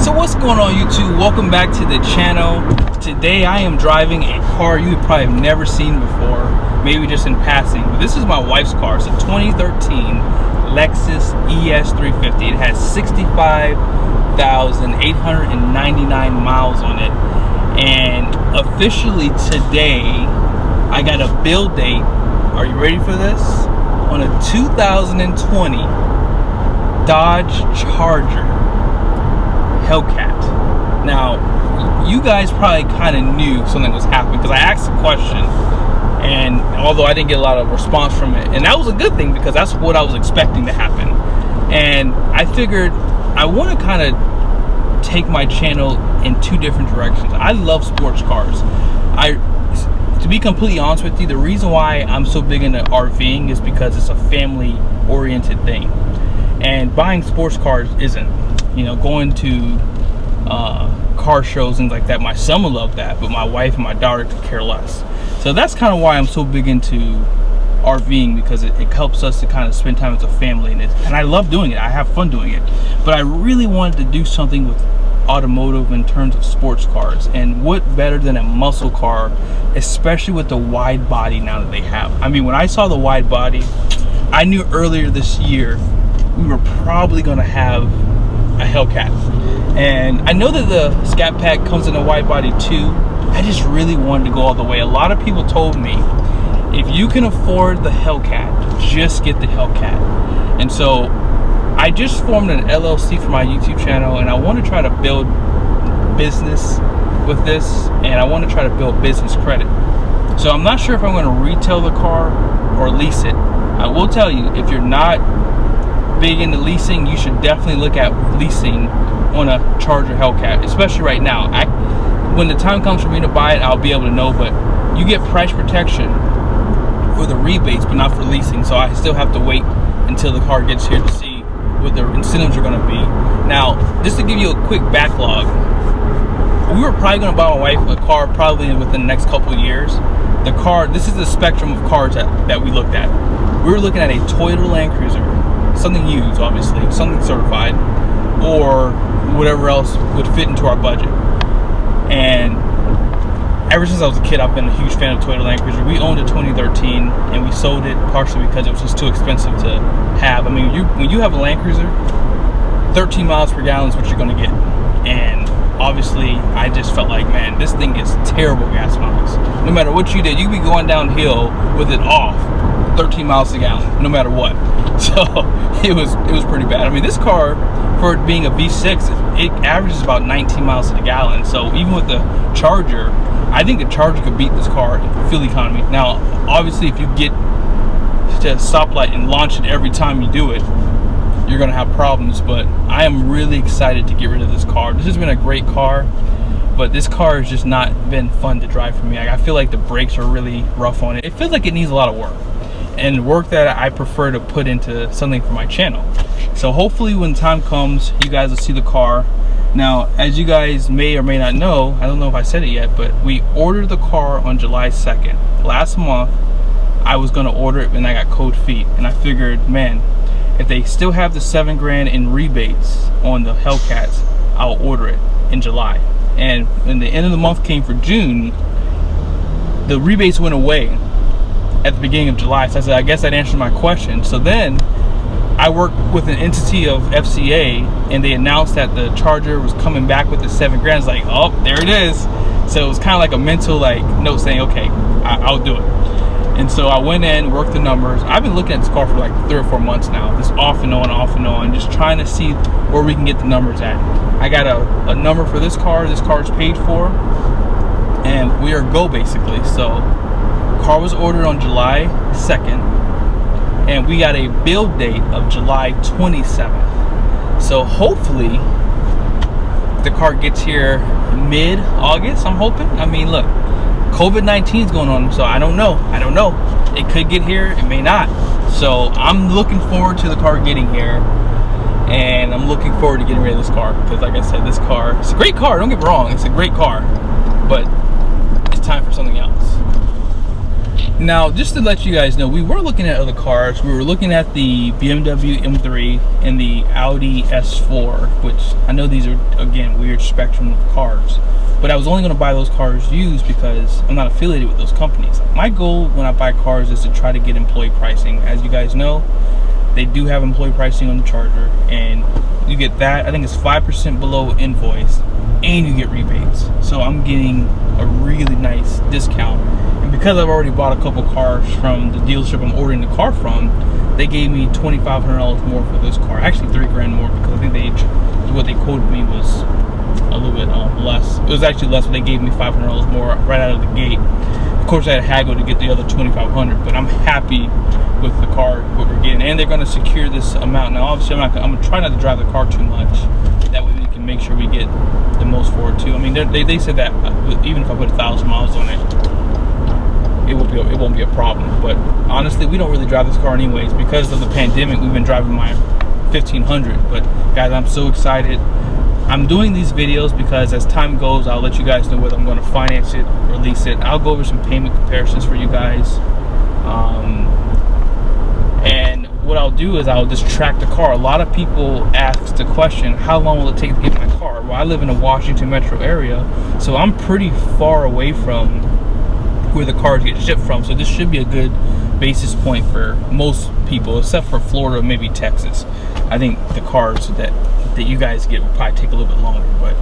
So what's going on, YouTube? Welcome back to the channel. Today I am driving a car you probably have never seen before, maybe just in passing, but this is my wife's car. It's a 2013 Lexus ES350. It has 65,899 miles on it, and officially today I got a build date. Are you ready for this? On a 2020 Dodge Charger Hellcat. Now, you guys probably kind of knew something was happening because I asked a question, and although I didn't get a lot of response from it, and that was a good thing because that's what I was expecting to happen. And I figured I want to kind of take my channel in two different directions. I love sports cars. To be completely honest with you, the reason why I'm so big into RVing is because it's a family-oriented thing, and buying sports cars isn't. You know, going to car shows, things like that. My son will love that, but my wife and my daughter could care less. So that's kind of why I'm so big into RVing, because it helps us to kind of spend time as a family, and I love doing it. I have fun doing it. But I really wanted to do something with automotive in terms of sports cars, and what better than a muscle car, especially with the wide body now that they have. I mean, when I saw the wide body, I knew earlier this year we were probably going to have a Hellcat, and I know that the Scat Pack comes in a wide body too. I just really wanted to go all the way. A lot of people told me, if you can afford the Hellcat, just get the Hellcat. And so I just formed an LLC for my YouTube channel, and I want to try to build business with this, and I want to try to build business credit. So I'm not sure if I'm going to retail the car or lease it. I will tell you, if you're not big into leasing, you should definitely look at leasing on a Charger Hellcat, especially right now. When the time comes for me to buy it, I'll be able to know, but you get price protection for the rebates, but not for leasing. So I still have to wait until the car gets here to see what the incentives are going to be. Now, just to give you a quick backlog, we were probably going to buy my wife a car probably within the next couple of years. The car, this is the spectrum of cars that we looked at. We were looking at a Toyota Land Cruiser, something used, obviously, something certified, or whatever else would fit into our budget. And ever since I was a kid, I've been a huge fan of Toyota Land Cruiser. We owned a 2013, and we sold it partially because it was just too expensive to have. I mean, when you have a Land Cruiser, 13 miles per gallon is what you're going to get. And obviously, I just felt like, man, this thing gets terrible gas miles. No matter what you did, you could be going downhill with it off 13 miles a gallon, no matter what. So it was pretty bad. I mean, this car, for it being a V6, it averages about 19 miles to the gallon. So even with the Charger, I think the Charger could beat this car in fuel economy. Now, obviously, if you get to a stoplight and launch it every time you do it, you're gonna have problems. But I am really excited to get rid of this car. This has been a great car, but this car has just not been fun to drive for me. I feel like the brakes are really rough on it. It feels like it needs a lot of work, and work that I prefer to put into something for my channel. So hopefully when time comes, you guys will see the car. Now, as you guys may or may not know, I don't know if I said it yet, but we ordered the car on July 2nd. Last month, I was gonna order it and I got cold feet. And I figured, man, if they still have the $7 grand in rebates on the Hellcats, I'll order it in July. And when the end of the month came for June, the rebates went away at the beginning of July. So I said, I guess that answered my question. So then I worked with an entity of FCA, and they announced that the Charger was coming back with the $7 grand. It's like, oh, there it is. So it was kind of like a mental note saying, okay, I'll do it. And so I went in, worked the numbers. I've been looking at this car for like 3 or 4 months now, just off and on, just trying to see where we can get the numbers at. I got a number for this car. This car is paid for, and we are go basically. So car was ordered on July 2nd, and we got a build date of July 27th. So hopefully the car gets here mid-August, I'm hoping. I mean, look, COVID-19 is going on, so I don't know. It could get here, it may not. So I'm looking forward to the car getting here, and I'm looking forward to getting rid of this car, because like I said, this car, it's a great car, don't get me wrong, it's a great car, but it's time for something else. Now, just to let you guys know, we were looking at other cars. We were looking at the BMW M3 and the Audi S4, which I know these are, again, weird spectrum of cars. But I was only going to buy those cars used because I'm not affiliated with those companies. My goal when I buy cars is to try to get employee pricing. As you guys know, they do have employee pricing on the Charger, and you get that. I think it's 5% below invoice, and you get rebates. So I'm getting a really nice discount. And because I've already bought a couple cars from the dealership I'm ordering the car from, they gave me $2,500 more for this car. Actually, $3,000 more, because I think what they quoted me was a little bit less. It was actually less, but they gave me $500 more right out of the gate. Of course, I had to haggle to get the other $2,500, but I'm happy with the car, what we're getting, and they're going to secure this amount. Now, obviously, I'm going to try not to drive the car too much. That way, we can make sure we get the most for it too. I mean, they said that even if I put 1,000 miles on it, it won't be a problem. But honestly, we don't really drive this car anyways because of the pandemic. We've been driving my 1500. But guys, I'm so excited. I'm doing these videos because as time goes, I'll let you guys know whether I'm going to finance it or lease it. I'll go over some payment comparisons for you guys. And what I'll do is I'll just track the car. A lot of people ask the question, how long will it take to get my car? Well, I live in the Washington metro area, so I'm pretty far away from where the cars get shipped from. So this should be a good basis point for most people, except for Florida, maybe Texas. I think the cars that you guys get will probably take a little bit longer. But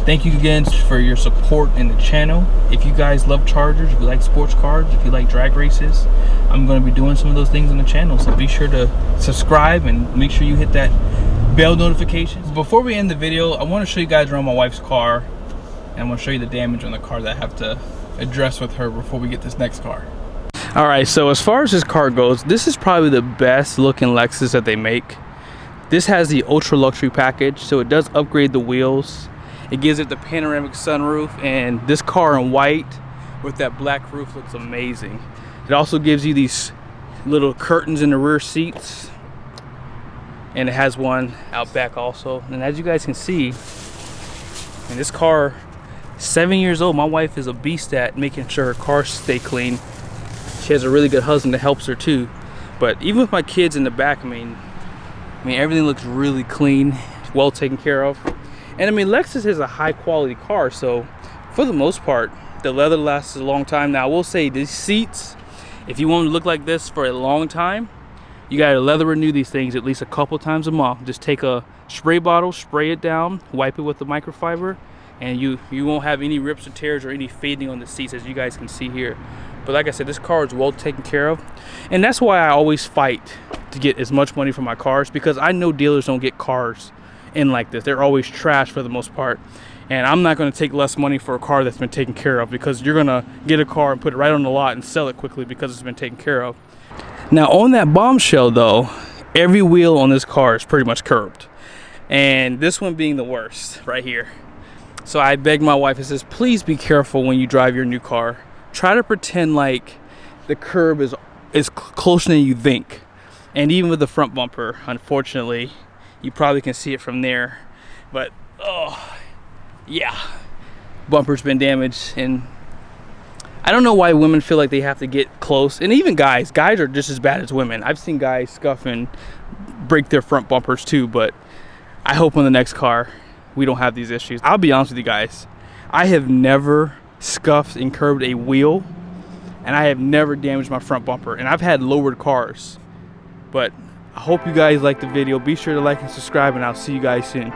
thank you again for your support in the channel. If you guys love Chargers, if you like sports cars, if you like drag races, I'm going to be doing some of those things on the channel. So be sure to subscribe and make sure you hit that bell notifications. Before we end the video, I want to show you guys around my wife's car, and I'm going to show you the damage on the car that I have to address with her before we get this next car. All right, so as far as this car goes, this is probably the best looking Lexus that they make. This has the ultra luxury package, so it does upgrade the wheels. It gives it the panoramic sunroof, and this car in white with that black roof looks amazing. It also gives you these little curtains in the rear seats, and it has one out back also. And as you guys can see, in this car, 7 years old, my wife is a beast at making sure her cars stay clean. She has a really good husband that helps her too. But even with my kids in the back, I mean everything looks really clean, well taken care of. And I mean, Lexus is a high quality car, so for the most part, the leather lasts a long time. Now I will say these seats, if you want to look like this for a long time, you gotta leather renew these things at least a couple times a month. Just take a spray bottle, spray it down, wipe it with the microfiber, and you won't have any rips or tears or any fading on the seats, as you guys can see here. But like I said, this car is well taken care of, and that's why I always fight to get as much money for my cars, because I know dealers don't get cars in like this. They're always trash for the most part, and I'm not going to take less money for a car that's been taken care of, because you're going to get a car and put it right on the lot and sell it quickly because it's been taken care of. Now on that bombshell though, every wheel on this car is pretty much curved, and this one being the worst right here. So I begged my wife, I says, please be careful when you drive your new car. Try to pretend like the curb is closer than you think. And even with the front bumper, unfortunately, you probably can see it from there. But, oh, yeah. Bumper's been damaged. And I don't know why women feel like they have to get close. And even guys are just as bad as women. I've seen guys scuff and break their front bumpers too. But I hope on the next car we don't have these issues. I'll be honest with you guys, I have never scuffed and curbed a wheel, and I have never damaged my front bumper, and I've had lowered cars. But I hope you guys liked the video. Be sure to like and subscribe, and I'll see you guys soon.